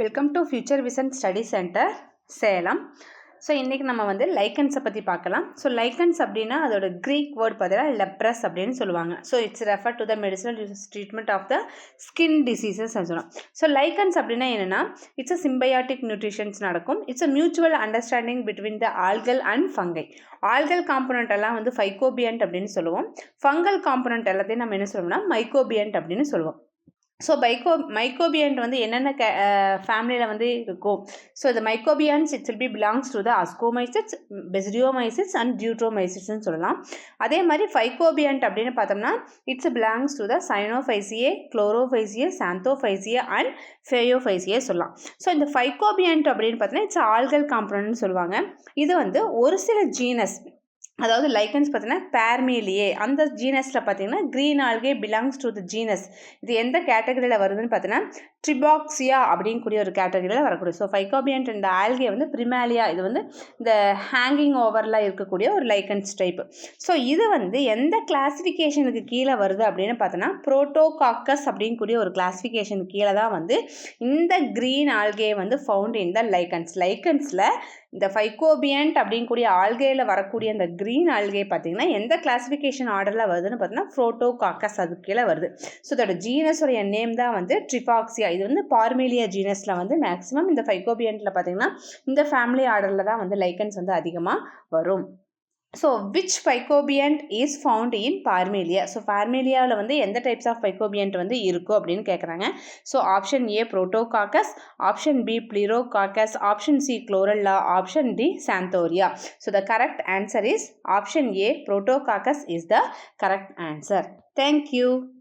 Welcome to future vision study centre Salem. So இன்றைக்கி நம்ம வந்து லைக்கன்ஸை பற்றி பார்க்கலாம். ஸோ லைக்கன்ஸ் அப்படின்னா அதோட க்ரீக் வேர்ட் பார்த்தீங்கன்னா லெப்ரஸ் அப்படின்னு சொல்லுவாங்க. So it's refer to the medicinal treatment of the skin diseases சொல்லலாம். ஸோ லைக்கன்ஸ் அப்படின்னா என்னென்னா இட்ஸ் அ சிம்பயாட்டிக் நியூட்ரிஷன்ஸ் நடக்கும். It's a mutual understanding between the algal and fungi. Algal component எல்லாம் வந்து ஃபைகோபியன்ட் அப்படின்னு சொல்லுவோம். ஃபங்கல் காம்பனண்ட் எல்லாத்தையும் நம்ம என்ன சொல்லுவோம்னா மைக்கோபியன்ட் அப்படின்னு சொல்லுவோம். ஸோ மைக்கோபியன்ட் வந்து என்னென்ன ஃபேமிலியில் வந்து இருக்கும். ஸோ இந்த mycobionts it's will be belongs to the ascomycetes, basidiomycetes and டியூட்ரோமைசிட்ஸ்னு சொல்லலாம். அதே மாதிரி ஃபைகோபியன்ட் அப்படின்னு பார்த்தோம்னா it's belongs to the cyanophyceae, chlorophyceae, xanthophyceae and phaeophyceae சொல்லலாம். ஸோ இந்த ஃபைகோபியன்ட் அப்படின்னு பார்த்தீங்கன்னா இட்ஸ் ஆல்கல் காம்பனன்ட்னு சொல்லுவாங்க. இது வந்து ஒரு சில ஜீனஸ், அதாவது லைக்கன்ஸ் பார்த்தீங்கன்னா பேர்மேலியே அந்த ஜீனஸில் பார்த்தீங்கன்னா green algae belongs to the genus. இது எந்த கேட்டகரியில் வருதுன்னு பார்த்தீங்கன்னா ட்ரிபாக்சியா அப்படின்னு கூடிய ஒரு கேட்டகரியில் வரக்கூடிய. ஸோ ஃபைகோபியன்ட் இந்த ஆல்கே வந்து பிரிமேலியா, இது வந்து இந்த ஹேங்கிங் ஓவரில் இருக்கக்கூடிய ஒரு லைக்கன்ஸ் டைப்பு. ஸோ இது வந்து எந்த கிளாஸிஃபிகேஷனுக்கு கீழே வருது அப்படின்னு பார்த்தோன்னா புரோட்டோகாக்கஸ் அப்படின்னு கூடிய ஒரு கிளாஸிஃபிகேஷனுக்கு கீழே தான் வந்து இந்த க்ரீன் ஆல்கே வந்து ஃபவுண்ட் இன் த லைக்கன்ஸில் இந்த ஃபைகோபியன்ட் அப்படிங்கக்கூடிய ஆல்கேயில் வரக்கூடிய இந்த க்ரீன் ஆல்கே பார்த்தீங்கன்னா எந்த கிளாஸிஃபிகேஷன் ஆர்டரில் வருதுன்னு பார்த்தீங்கன்னா புரோட்டோகாக்கஸ் அதுக்கு கீழே வருது. ஸோ இதோட ஜீனஸோடைய நேம் தான் வந்து ட்ரிபாக்சியா. இது வந்து பார்மேலியா ஜீனஸில் வந்து மேக்ஸிமம் இந்த ஃபைகோபியன்ட்டில் பார்த்தீங்கன்னா இந்த ஃபேமிலி ஆர்டரில் தான் வந்து லைக்கன்ஸ் வந்து அதிகமாக வரும். So which phycobiont is found in parmelia. So பார்மேலியாவில் வந்து எந்த டைப்ஸ் ஆஃப் ஃபைகோபியன்ட் வந்து இருக்கும் அப்படின்னு கேட்குறாங்க. So option A protococcus, option B pleurococcus, option C chlorella, option D xanthoria. So the correct answer is option A protococcus is the correct answer. Thank you.